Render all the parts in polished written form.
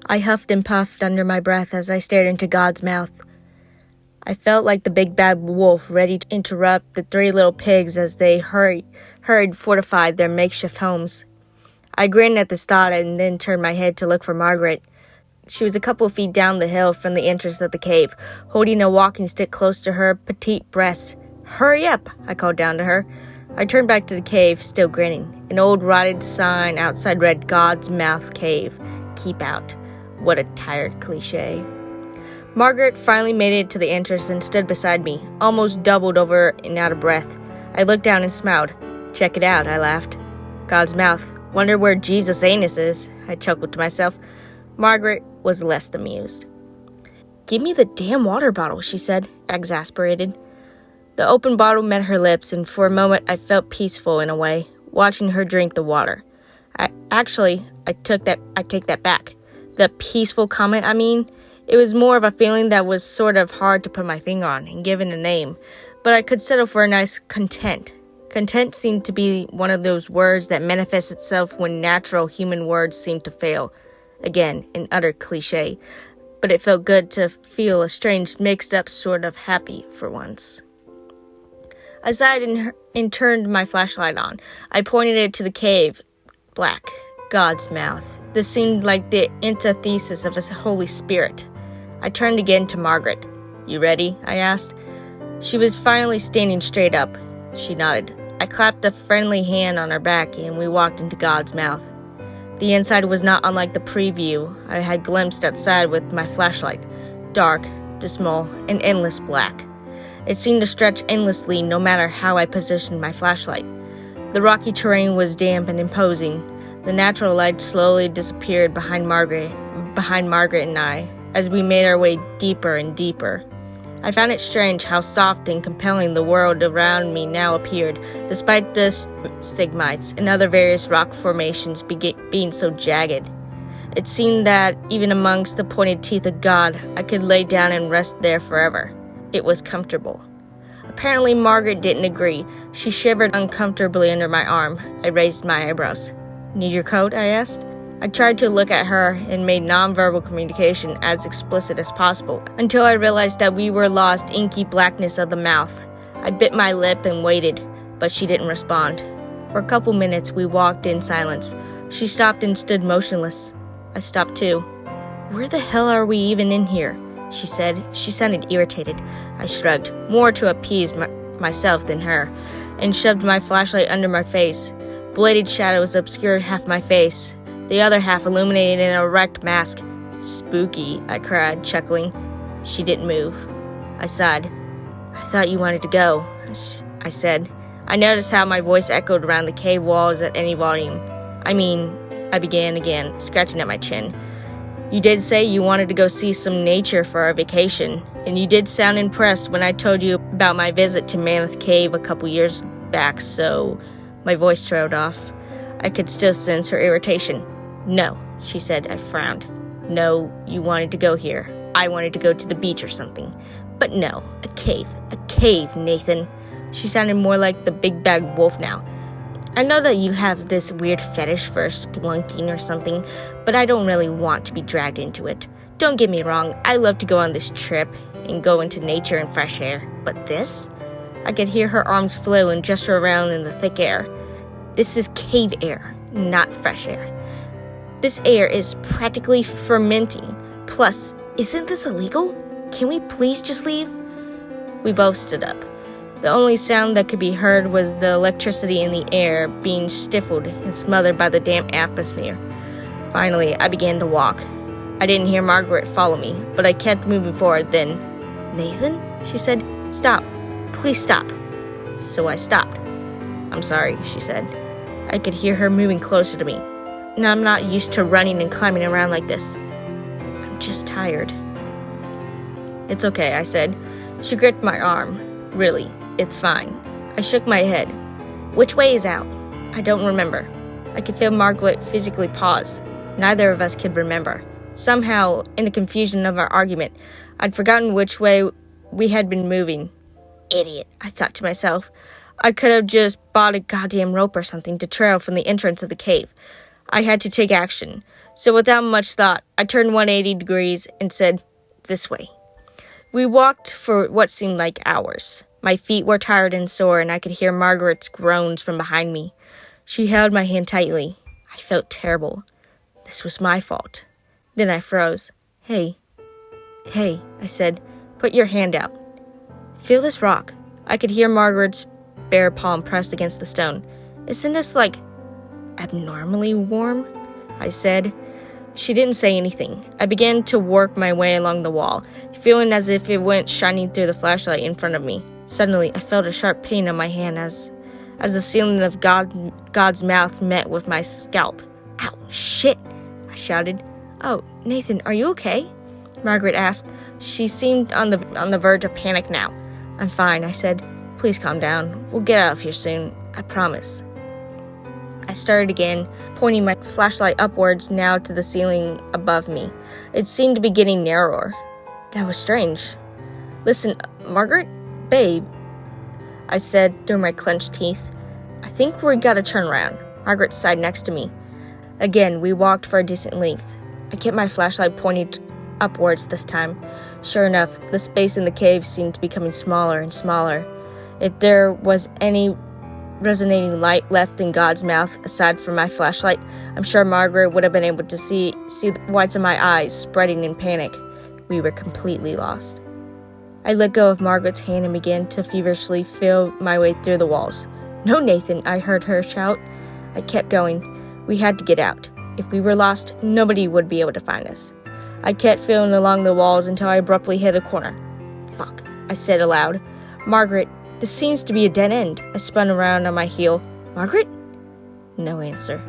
I huffed and puffed under my breath as I stared into God's mouth. I felt like the big bad wolf ready to interrupt the three little pigs as they hurried fortified their makeshift homes. I grinned at this thought and then turned my head to look for Margaret. She was a couple of feet down the hill from the entrance of the cave, holding a walking stick close to her petite breast. "Hurry up," I called down to her. I turned back to the cave, still grinning. An old rotted sign outside read, "God's Mouth Cave. Keep out." What a tired cliche. Margaret finally made it to the entrance and stood beside me, almost doubled over and out of breath. I looked down and smiled. "Check it out," I laughed. "God's mouth. Wonder where Jesus' anus is," I chuckled to myself. Margaret was less amused. "Give me the damn water bottle," she said, exasperated. The open bottle met her lips, and for a moment I felt peaceful in a way, watching her drink the water. I take that back. The peaceful comment, it was more of a feeling that was sort of hard to put my finger on and give it a name, but I could settle for a nice content. Content seemed to be one of those words that manifests itself when natural human words seem to fail. Again, an utter cliche, but it felt good to feel a strange mixed-up sort of happy for once. I sighed and turned my flashlight on. I pointed it to the cave. Black. God's mouth. This seemed like the antithesis of a Holy Spirit. I turned again to Margaret. "You ready?" I asked. She was finally standing straight up. She nodded. I clapped a friendly hand on her back, and we walked into God's mouth. The inside was not unlike the preview I had glimpsed outside with my flashlight. Dark, dismal, and endless black. It seemed to stretch endlessly no matter how I positioned my flashlight. The rocky terrain was damp and imposing. The natural light slowly disappeared behind Margaret and I, as we made our way deeper and deeper. I found it strange how soft and compelling the world around me now appeared, despite the stalagmites and other various rock formations being so jagged. It seemed that, even amongst the pointed teeth of God, I could lay down and rest there forever. It was comfortable. Apparently Margaret didn't agree. She shivered uncomfortably under my arm. I raised my eyebrows. "Need your coat?" I asked. I tried to look at her and made nonverbal communication as explicit as possible, until I realized that we were lost inky blackness of the mouth. I bit my lip and waited, but she didn't respond. For a couple minutes we walked in silence. She stopped and stood motionless. I stopped too. "Where the hell are we even in here?" she said. She sounded irritated. I shrugged, more to appease myself than her, and shoved my flashlight under my face. Bladed shadows obscured half my face, the other half illuminated an erect mask. "Spooky," I cried, chuckling. She didn't move. I sighed. "I thought you wanted to go," I said. I noticed how my voice echoed around the cave walls at any volume. I began again, scratching at my chin. "You did say you wanted to go see some nature for our vacation, and you did sound impressed when I told you about my visit to Mammoth Cave a couple years back, so..." My voice trailed off. I could still sense her irritation. "No," she said. I frowned. "No, you wanted to go here. I wanted to go to the beach or something. But no, a cave, Nathan." She sounded more like the big bad wolf now. "I know that you have this weird fetish for spelunking or something, but I don't really want to be dragged into it. Don't get me wrong, I love to go on this trip and go into nature and fresh air. But this?" I could hear her arms flail and gesture around in the thick air. "This is cave air, not fresh air. This air is practically fermenting. Plus, isn't this illegal? Can we please just leave?" We both stood up. The only sound that could be heard was the electricity in the air being stifled and smothered by the damp atmosphere. Finally, I began to walk. I didn't hear Margaret follow me, but I kept moving forward. Then, "Nathan?" she said. "Stop. Please stop." So I stopped. "I'm sorry," she said. I could hear her moving closer to me. "Now I'm not used to running and climbing around like this. I'm just tired." "It's okay," I said. She gripped my arm. "Really, it's fine." I shook my head. "Which way is out?" "I don't remember." I could feel Margaret physically pause. Neither of us could remember. Somehow, in the confusion of our argument, I'd forgotten which way we had been moving. Idiot, I thought to myself. I could have just bought a goddamn rope or something to trail from the entrance of the cave. I had to take action. So without much thought, I turned 180 degrees and said, "This way." We walked for what seemed like hours. My feet were tired and sore, and I could hear Margaret's groans from behind me. She held my hand tightly. I felt terrible. This was my fault. Then I froze. Hey, I said, "put your hand out. Feel this rock." I could hear Margaret's bare palm pressed against the stone. "Isn't this, abnormally warm?" I said. She didn't say anything. I began to work my way along the wall, feeling as if it went shining through the flashlight in front of me. Suddenly, I felt a sharp pain on my hand as the ceiling of God's mouth met with my scalp. "Ow, shit!" I shouted. "Oh, Nathan, are you okay?" Margaret asked. She seemed on the verge of panic now. "I'm fine," I said. "Please calm down. We'll get out of here soon. I promise." I started again, pointing my flashlight upwards now to the ceiling above me. It seemed to be getting narrower. That was strange. "Listen, Margaret? Babe," I said through my clenched teeth. "I think we gotta turn around." Margaret sighed next to me. Again, we walked for a decent length. I kept my flashlight pointed upwards this time. Sure enough, the space in the cave seemed to be becoming smaller and smaller. If there was any resonating light left in God's mouth aside from my flashlight, I'm sure Margaret would have been able to see the whites of my eyes spreading in panic. We were completely lost. I let go of Margaret's hand and began to feverishly feel my way through the walls. "No, Nathan," I heard her shout. I kept going. We had to get out. If we were lost, nobody would be able to find us. I kept feeling along the walls until I abruptly hit a corner. "Fuck," I said aloud. "Margaret, this seems to be a dead end." I spun around on my heel. "Margaret?" No answer.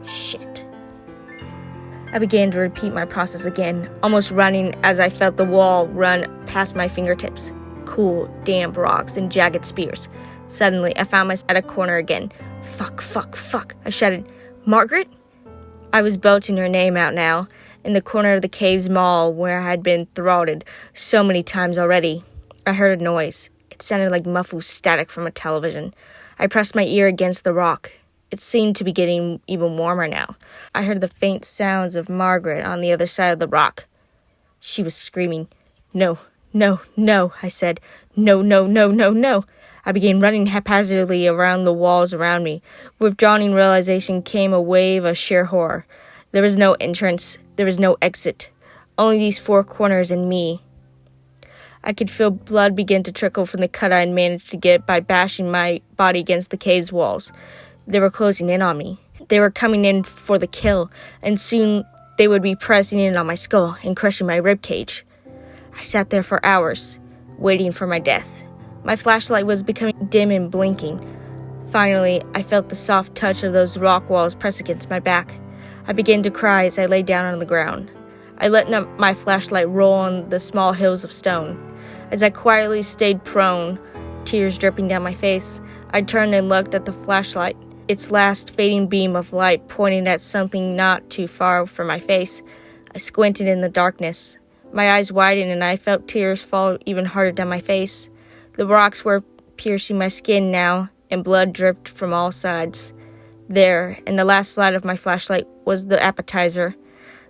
Shit. I began to repeat my process again, almost running as I felt the wall run past my fingertips. Cool, damp rocks and jagged spears. Suddenly, I found myself at a corner again. Fuck, I shouted. "Margaret?" I was belching her name out now, in the corner of the cave's maw where I had been throttled so many times already. I heard a noise. It sounded like muffled static from a television. I pressed my ear against the rock. It seemed to be getting even warmer now. I heard the faint sounds of Margaret on the other side of the rock. She was screaming. No, I said. No. I began running haphazardly around the walls around me. With dawning realization came a wave of sheer horror. There was no entrance. There was no exit. Only these four corners and me. I could feel blood begin to trickle from the cut I had managed to get by bashing my body against the cave's walls. They were closing in on me. They were coming in for the kill, and soon they would be pressing in on my skull and crushing my ribcage. I sat there for hours, waiting for my death. My flashlight was becoming dim and blinking. Finally, I felt the soft touch of those rock walls press against my back. I began to cry as I lay down on the ground. I let my flashlight roll on the small hills of stone. As I quietly stayed prone, tears dripping down my face, I turned and looked at the flashlight, its last fading beam of light pointing at something not too far from my face. I squinted in the darkness. My eyes widened and I felt tears fall even harder down my face. The rocks were piercing my skin now, and blood dripped from all sides. There, in the last light of my flashlight, was the appetizer.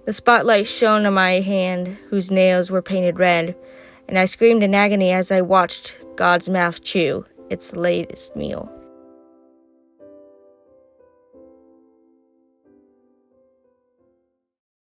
The spotlight shone on my hand, whose nails were painted red, and I screamed in agony as I watched God's mouth chew its latest meal.